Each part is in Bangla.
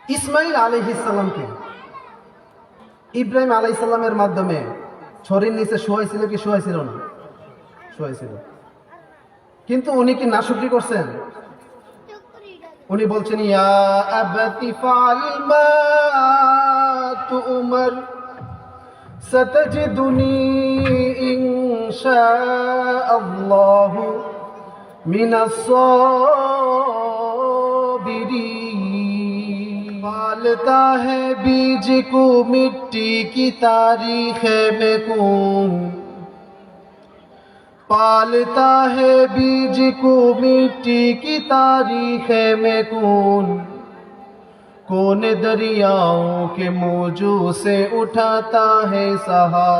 ইসমাইল আলাইহিস সালামকে ইব্রাহিম আলাইহিস সালামের মাধ্যমে ছড়ির নিচে শোয়াইছিল কি শোয়াইছিল না? শোয়াইছিল। কিন্তু উনি কি নাশুকরি করছেন? উনি বলছেন, ইয়া আবাতি ফাআল মা তু'মার সাতাজিদুনি ইনশাআল্লাহু মিনাস সাবিরিন। पालता है बीज को मिट्टी की तारीख में कौन, पालता है बीज को मिट्टी की तारीख में कौन दरियाओं के मौजों से उठाता है सहा,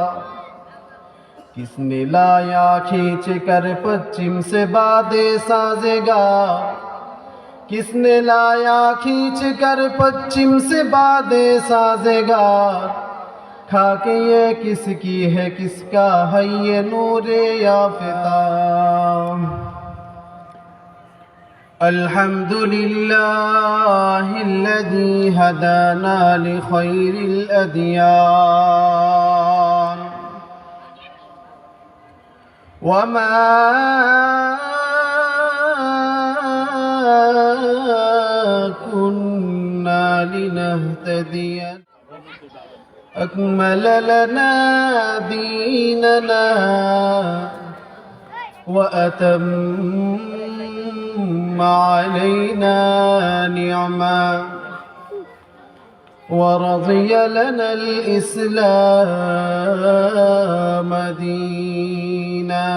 किसने लाया खींच कर पश्चिम से बादे साजेगा, किसने लाया खींच कर पश्चिम से बादे साजेगा, खाके ये किसकी है किसका है ये नूरे याफिता। अल्हम्दुलिल्लाहिल्लज़ी हदाना लिखैरिल अदियान वमा كنا لنهتدي أكمل لنا ديننا وأتم علينا نعما ورضي لنا الإسلام دينا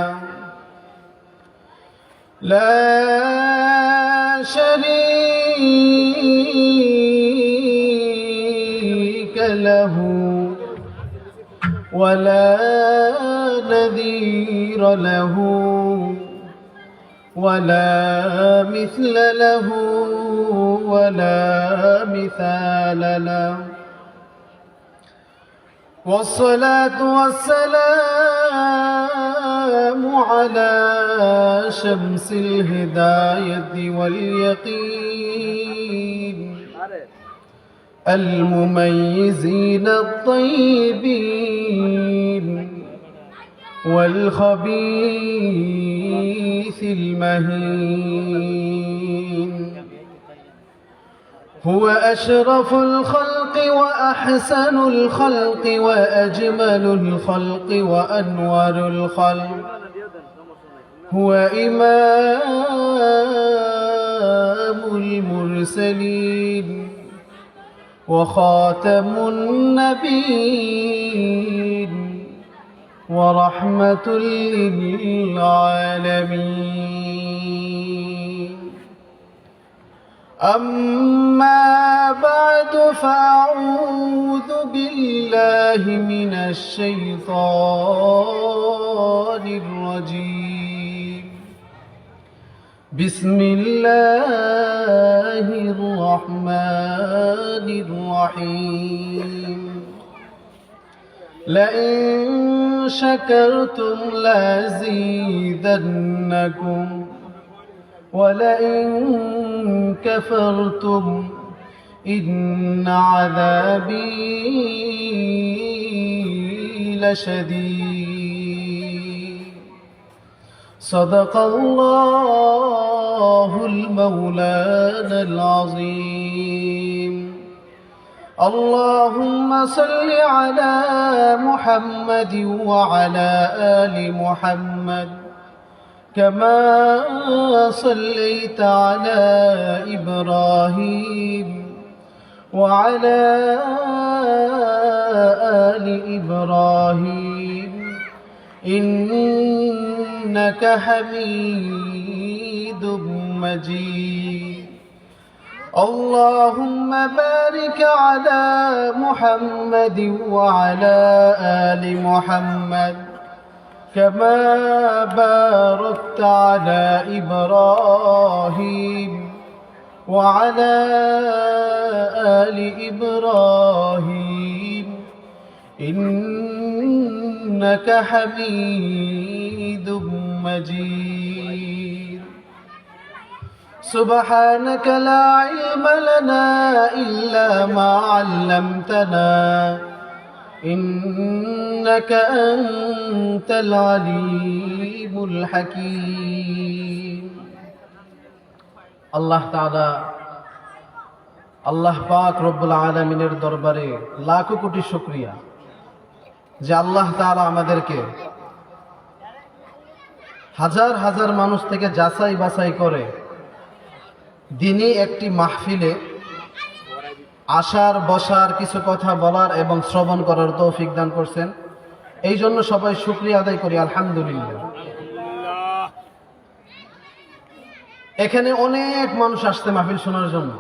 لا شريك له ولا نذير له ولا مثل له ولا مثال له، والصلاة والسلام على شمس الهداية واليقين المميزين الطيبين والخبيث المهين، هو أشرف الخلق وأحسن الخلق وأجمل الخلق وأنور الخلق، هو إمام المرسلين وخاتم النبيين ورحمة للعالمين. أما بعد فأعوذ بالله من الشيطان الرجيم. بسم الله الرحمن الرحيم. لئن شكرتم لأزيدنكم ولئن كفرتم إن عذابي لشديد. صدق الله المولانا العظيم. اللهم صل على محمد وعلى آل محمد كما صليت على إبراهيم وعلى آل إبراهيم إنك حميد مجيد. اللهم بارك على محمد وعلى آل محمد كما باركت على إبراهيم وعلى آل إبراهيم إنك حميد مجيد. سبحانك لا علم لنا إلا ما علمتنا إنك أنت العليم الحكيم আল্লাহ তাআলা আল্লাহ পাক রব্বুল আলামিনের দরবারে লাখো কোটি শুকরিয়া যে আল্লাহ তাআলা আমাদেরকে হাজার হাজার মানুষ থেকে যাচাই বাছাই করে দিনই একটি মাহফিলে আসার বসার কিছু কথা বলার এবং শ্রবণ করার তৌফিক দান করছেন। এই জন্য সবাই শুকরিয়া আদায় করি আলহামদুলিল্লাহ। এখানে অনেক মানুষ আসছে মাহফিল শোনার জন্য,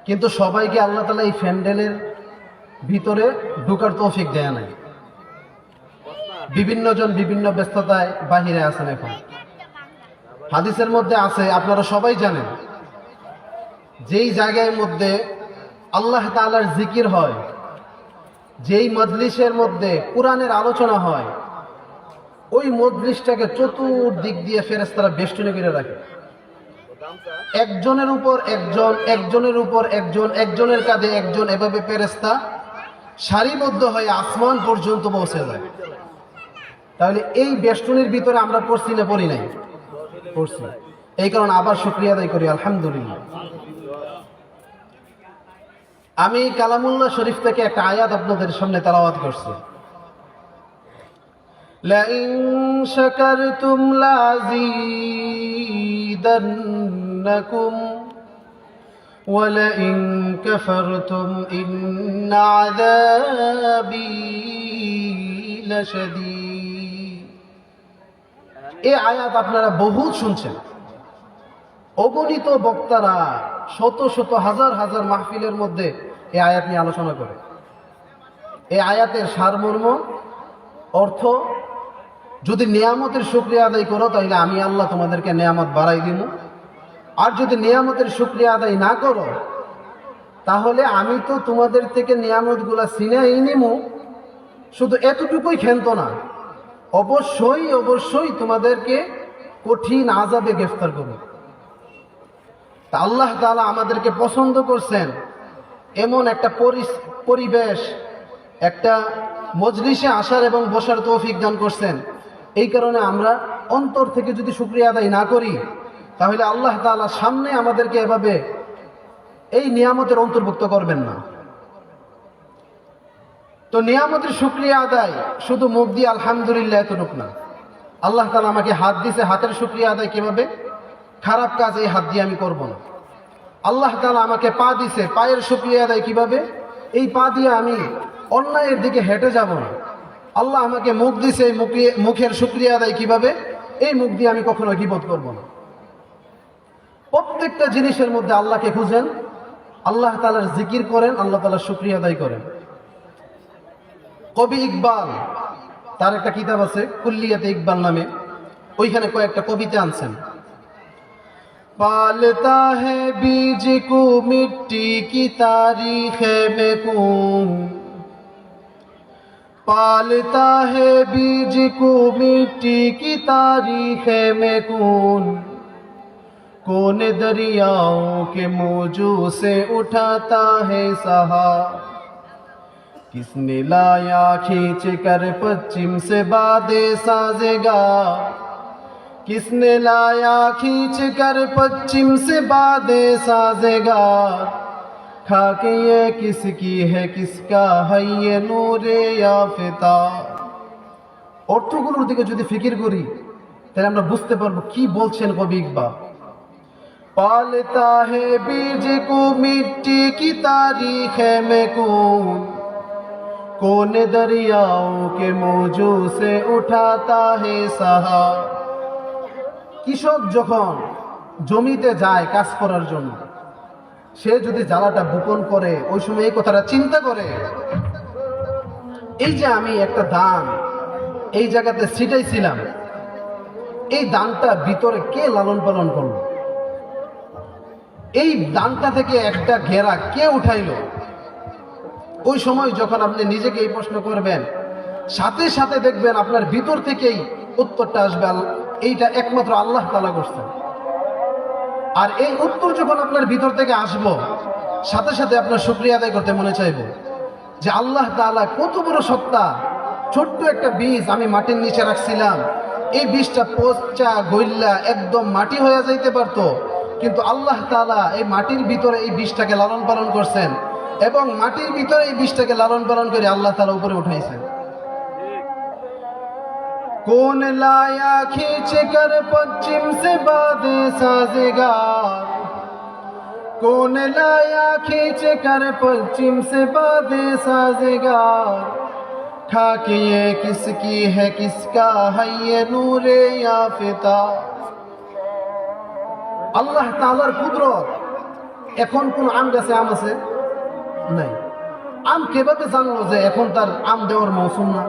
কিন্তু সবাইকে আল্লাহ তাআলা এই প্যান্ডেলের ভিতরে ঢোকার তৌফিক দেয় নাই। বিভিন্ন জন বিভিন্ন ব্যস্ততায় বাহিরে আছেন। এখন হাদিসের মধ্যে আছে, আপনারা সবাই জানেন, যেই জায়গার মধ্যে আল্লাহ তাআলার জিকির হয়, যেই মজলিসের মধ্যে কোরআনের আলোচনা হয়, ওই মজলিসটাকে চতুর্দিক দিয়ে ফেরেশতারা বেষ্টনী করে রাখে। একজনের উপর একজন, একজনের উপর একজন, একজনের কাঁধে একজন, এভাবে ফেরেশতা সারিবদ্ধ হয়ে আসমান পর্যন্ত পৌঁছে যায়। তাহলে এই বেষ্টনীর ভিতরে আমরা পড়ছি না পড়ি নাই? পড়ছি। এই কারণে আবার শুকরিয়া আদায় করি আলহামদুলিল্লাহ। আমি কালামুল্লাহ শরীফ থেকে একটা আয়াত আপনাদের সামনে তেলাওয়াত করছি। লাইন শাকারতুম লাযীদান্নাকুম ওয়া লাইন কাফারতুম ইন্না আযাবী লাশাদীদ। এই আয়াত আপনারা বহুত শুনছেন। অগণিত বক্তারা শত শত হাজার হাজার মাহফিলের মধ্যে এই আয়াত নিয়ে আলোচনা করে। এই আয়াতের সারমর্ম অর্থ, যদি নিয়ামতের শুকরিয়া আদায় করো তাহলে আমি আল্লাহ তোমাদেরকে নিয়ামত বাড়াই দিব, আর যদি নিয়ামতের শুকরিয়া আদায় না করো তাহলে আমি তো তোমাদের থেকে নিয়ামতগুলা ছিনাই নিমু। শুধু এতটুকুই ক্ষান্ত না, অবশ্যই অবশ্যই তোমাদেরকে কঠিন আযাবে গ্রেফতার করব। তা আল্লাহ তাআলা আমাদেরকে পছন্দ করছেন, এমন একটা পরিবেশ, একটা মজলিসে আসার এবং বসার তৌফিক দান করছেন। এই কারণে আমরা অন্তর থেকে যদি শুকরিয়া আদায় না করি তাহলে আল্লাহ তাআলা সামনে আমাদেরকে এভাবে এই নিয়ামতের অন্তর্ভুক্ত করবেন না। তো নিয়ামতের শুকরিয়া আদায় শুধু মুখ দিয়ে আলহামদুলিল্লাহ এতটুকু না। আল্লাহ তাআলা আমাকে হাত দিয়েছে, হাতের শুকরিয়া আদায় কিভাবে? খারাপ কাজ এই হাত দিয়ে আমি করব না। আল্লাহ তাআলা আমাকে পা দিয়েছে, পায়ের শুকরিয়া আদায় কিভাবে? এই পা দিয়ে আমি অন্যায়ের দিকে হেঁটে যাব না। আল্লাহ আমাকে মুখ দিয়েছে, এই মুখের শুকরিয়া আদায় কিভাবে? এই মুখ দিয়ে আমি কখনো গীবত করব না। প্রত্যেকটা জিনিসের মধ্যে আল্লাহকে খুঁজেন, আল্লাহ তাআলার জিকির করেন, আল্লাহ তাআলার শুকরিয়া আদায় করেন। কবি ইকবাল, তার একটা কিতাব আছে কুল্লিয়াতে ইকবাল নামে, ওইখানে কয়েকটা কবিতা আনছেন। পালতা है बीज को मिट्टी की तारीख में कौन, पालता है बीज को मिट्टी की तारीख में कौन दरियाओं के मौजू से उठाता है सहा, किसने लाया खींच कर पश्चिम से बादे साजेगार, किसने लाया खींच कर पश्चिम से बादे साजेगार, खाके ये किसकी है किसका है ये नूरे याफिता। অর্থগুলোর দিকে যদি ফিকির করি তাহলে আমরা বুঝতে পারবো কি বলছেন কবি ইকবাল। पालता है बीज को मिट्टी की तारीख में कौन दरियाओं के मौजू से उठाता है सहा। কৃষক যখন জমিতে যায় কাজ করার জন্য, সে যদি জ্বালাটা বপন করে ওই সময় এই কথাটা চিন্তা করে, এই যে আমি একটা ধান এই জায়গাতে ছিটাইছিলাম, এই ধানটা ভিতরে কে লালন পালন করলো, এই ধানটা থেকে একটা ঘেরা কে উঠাইলো। ওই সময় যখন আপনি নিজেকে এই প্রশ্ন করবেন, সাথে সাথে দেখবেন আপনার ভিতর থেকেই উত্তরটা আসবে, এইটা একমাত্র আল্লাহ তাআলা করছেন। আর এই উত্তর যখন আপনার ভিতর থেকে আসবো, সাথে সাথে আপনার শুকরিয়া আদায় করতে মনে চাইবো যে আল্লাহ তাআলা কত বড় সত্তা। ছোট্ট একটা বীজ আমি মাটির নিচে রাখছিলাম, এই বীজটা পচা গইল্লা একদম মাটি হয়ে যাইতে পারতো, কিন্তু আল্লাহ তাআলা এই মাটির ভিতরে এই বীজটাকে লালন পালন করছেন এবং মাটির ভিতরে এই বীজটাকে লালন পালন করে আল্লাহ তাআলা উপরে উঠাইছেন। कौन लाया खींच कर पश्चिम से बादे साजेगार, कौन लाया खींच कर पश्चिम से बादे साजेगार, खाकी ये किसकी है किसका है ये नूरे याफिता। আল্লাহ তাআলার কুদরত। এখন কোন আম গাছে আম আছে? নাই। আম কিভাবে জানলো যে এখন তার আম দেওয়ার মৌসুম না?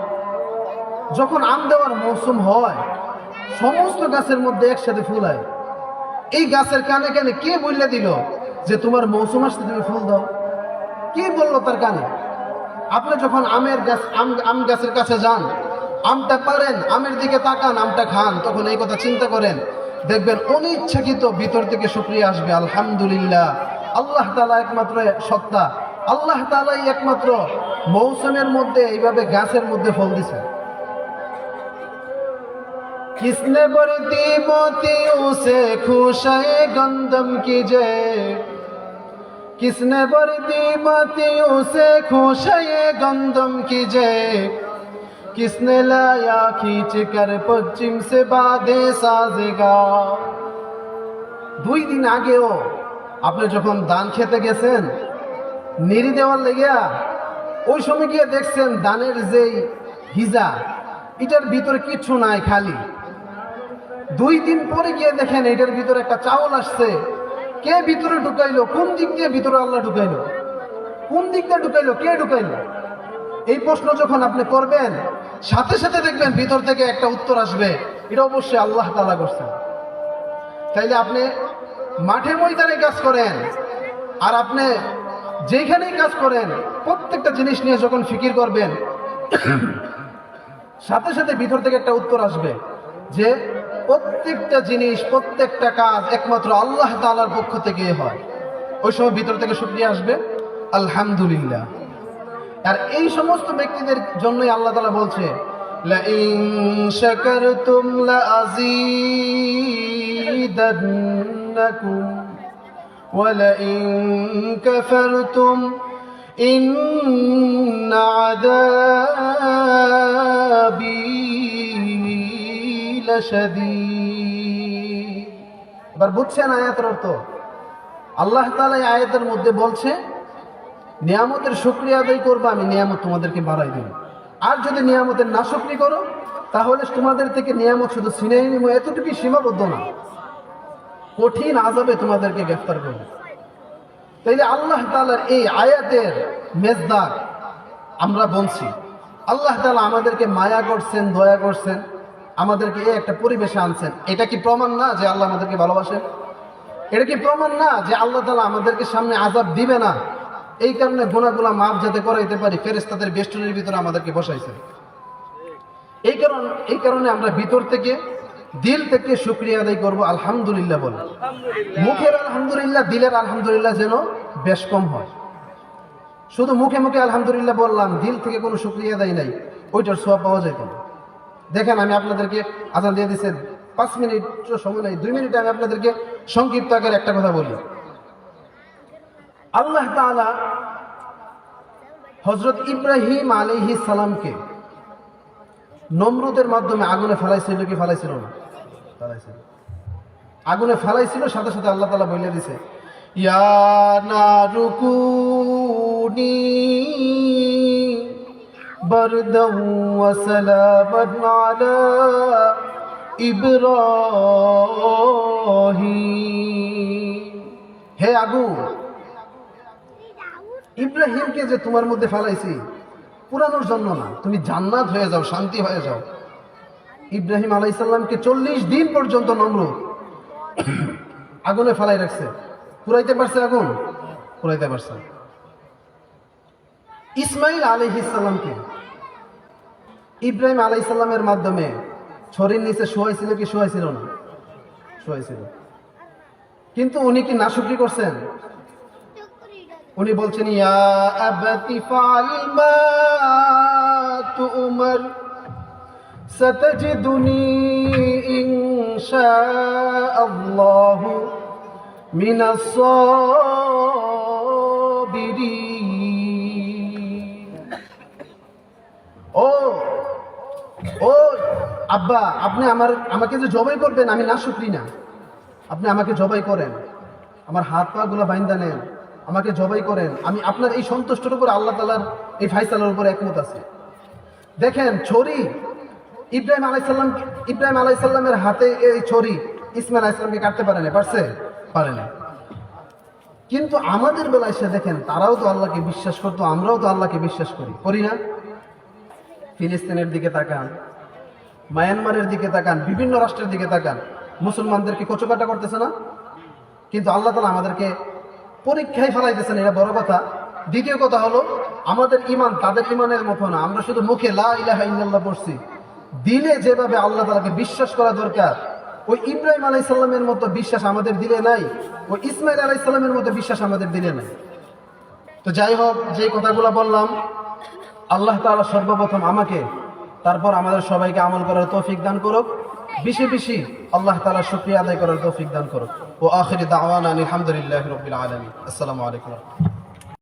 যখন আম দেওয়ার মৌসুম হয়, সমস্ত গাছের মধ্যে একসাথে ফুল হয়। এই গাছের কানে কানে কে বলে দিল যে তোমার মৌসুম আসতে তুমি ফুল দাও? কে বললো তার কানে? আপনি যখন আমের গাছ আম গাছের কাছে যান, আমটা পারেন, আমের দিকে তাকান, আমটা খান, তখন এই কথা চিন্তা করেন, দেখবেন অনিচ্ছাকৃত ভিতর থেকে শুকরিয়া আসবে। আলহামদুলিল্লাহ, আল্লাহ তাআলা একমাত্র সত্তা, আল্লাহ তাআলাই একমাত্র মৌসুমের মধ্যে এইভাবে গাছের মধ্যে ফল দিছে। किसने बरती मोतियों से खुशाए गंदम कीजे, किसने बरती मोतियों से खुशाए गंदम कीजे, किसने लाया खींच कर पश्चिम से बादे साजेगा। 2 দিন আগেও আপনি যখন ধান খেতে গেছেন, নিরি দেওয়ার লেগিয়া, ওই সময় গিয়ে দেখছেন ধানের যেই হিজা, এটার ভিতরে কিচ্ছু নাই, খালি। 2 দিন পরে গিয়ে দেখেন এটার ভিতরে একটা চাউল আসছে। কে ভিতরে ঢুকাইলো? কোন দিক দিয়ে ভিতরে আল্লাহ ঢুকাইলো? কোন দিক দিয়ে ঢুকাইলো? কে ঢুকাইলো? এই প্রশ্ন যখন আপনি করবেন, সাথে সাথে দেখবেন ভিতর থেকে একটা উত্তর আসবে, এটা অবশ্যই আল্লাহ তাআলা করছেন। তাইলে আপনি মাঠে ময়দানে কাজ করেন আর আপনি যেখানেই কাজ করেন, প্রত্যেকটা জিনিস নিয়ে যখন ফিকির করবেন, সাথে সাথে ভিতর থেকে একটা উত্তর আসবে যে প্রত্যেকটা জিনিস, প্রত্যেকটা কাজ একমাত্র আল্লাহ তাআলার পক্ষ থেকে হয়। ওই সময় ভিতর থেকে শুকরিয়া আসবে, আলহামদুলিল্লাহ। আর এই সমস্ত ব্যক্তিদের জন্যই আল্লাহ তাআলা বলছে, লা ইন শাকারতুম লা আযীদান্নাকুম ওয়া লা ইন কাফারতুম ইন্না আযাবি লাশাদীদ। এবার বুঝছেন আয়াতের অর্থ? আল্লাহ তাআলা এই আয়াতের মধ্যে বলছে, নিয়ামতের শুকরিয়া আদায় করবে, আমি নিয়ামত তোমাদেরকে বাড়াই দেব। আর যদি নিয়ামতের নাশুকরি করো, তাহলে তোমাদের থেকে নিয়ামত শুধু ছিনিয়ে নিব, এতটুকু সীমাবদ্ধ না, কঠিন আযাবে তোমাদেরকে গ্রেফতার করবে। তাইলে আল্লাহ তাআলার এই আয়াতের মেজদার আমরা বলছি, আল্লাহ তাআলা আমাদেরকে মায়া করছেন, দয়া করছেন, আমাদেরকে এই একটা পরিবেশে আনছেন। এটা কি প্রমাণ না যে আল্লাহ আমাদেরকে ভালোবাসেন? এটা কি প্রমাণ না যে আল্লাহ তাআলা আমাদেরকে সামনে আযাব দিবে না? এই কারণে গুনাহগুলো মাফ যাতে করাইতে পারি, ফেরেশতাদের বেষ্টনীর ভিতরে আমাদেরকে বসাইছেন। এই কারণে আমরা ভিতর থেকে, দিল থেকে শুকরিয়া আদায় করব, আলহামদুলিল্লাহ বল। মুখের আলহামদুলিল্লাহ, দিলের আলহামদুলিল্লাহ যেন বেশ কম হয়। শুধু মুখে মুখে আলহামদুলিল্লাহ বললাম, দিল থেকে কোনো শুকরিয়া আদায় নাই, ওইটার সওয়াব পাওয়া যায় না। দেখেন, আমি আপনাদেরকে আযান দিয়ে দিচ্ছেন, 5 মিনিট সময় নেই, 2 মিনিটে আমি আপনাদেরকে সংক্ষিপ্ত আকারে একটা কথা বলি। আল্লাহ তাআলা হযরত ইব্রাহিম আলাইহিস সালামকে নমরুদের মাধ্যমে আগুনে ফেলাইছিল কি ফেলাইছিল না? ফেলাইছিল। আগুনে ফেলাইছিল, সাথে সাথে আল্লাহ তাআলা বলে দিয়েছে, ইয়া নারু কুনি বারদান ওয়া সালামান আলা ইব্রাহিম। হে আগুন, ইব্রাহিমকে যে তোমার মধ্যে ফেলাইছি পুরানোর জন্য না, তুমি জান্নাত হয়ে যাও, শান্তি হয়ে যাও। ইব্রাহিম আলাইহিস সালামকে 40 দিন পর্যন্ত নমরুদ আগুনে ফেলাই রাখছে। পুরাইতে পারছে আগুন? পুরাইতে পারছে। ইসমাইল আলাইহিস সালামকে ইব্রাহিম আলাইহিস সালামের মাধ্যমে ছড়ির নিচে শোয়াইছিল কি শোয়াইছিল না? শোয়াইছিল। কিন্তু উনি কি নাশুকরি করছেন? উনি বলছেন ইয়া আবাতি ফাল মা তু'মার সাতাজিদুনি ইনশাআল্লাহু মিনাস সাবিরিন। ও ও আব্বা, আপনি আমাকে যে জবাই করবেন, আমি নাশুকরি না, আপনি আমাকে জবাই করেন, আমার হাত পা গুলো বাইন্দা নেন, আমাকে জবাই করেন, আমি আপনার এই সন্তুষ্টের উপর আল্লাহ তাআলার এই ফায়সালার উপর একমত আছে। দেখেন ছড়ি, ইব্রাহিম আলাইসাল্লামের হাতে এই ছড়ি ইসমাইল আলাইসাল্লামকে কাটতে পারে না, পারে না। কিন্তু আমাদের বেলায় এসে দেখেন, তারাও তো আল্লাহকে বিশ্বাস করতো, আমরাও তো আল্লাহকে বিশ্বাস করি না? ফিলিস্তিনের দিকে তাকান, মায়ানমারের দিকে তাকান, বিভিন্ন রাষ্ট্রের দিকে তাকান, মুসলমানদেরকে কচুকাটা করতেছে না? কিন্তু আল্লাহ তাআলা আমাদেরকে পরীক্ষায় ফেলাইতেছেন, এটা বড় কথা। দ্বিতীয় কথা হলো, আমাদের ঈমান তাদের ঈমানের মতো না। আমরা শুধু মুখে লা ইলাহা ইল্লাল্লাহ পড়ছি, দিলে যেভাবে আল্লাহ তাআলাকে বিশ্বাস করা দরকার, ওই ইব্রাহিম আলাইহিস সালামের মতো বিশ্বাস আমাদের দিলে নাই, ওই ইসমাইল আলাইহিস সালামের মতো বিশ্বাস আমাদের দিলে নাই। তো যাই হোক, যে কথাগুলো বললাম, আল্লাহ তাআলা সর্বপ্রথম আমাকে, তারপর আমাদের সবাইকে আমল করার তৌফিক দান করুক। বেশি বেশি আল্লাহ তাআলার শুকরিয়া আদায় করার তৌফিক দান করুক। ও আখিরি দাওয়ানা আলহামদুলিল্লাহি রাব্বিল আলামিন। আসসালামু আলাইকুম।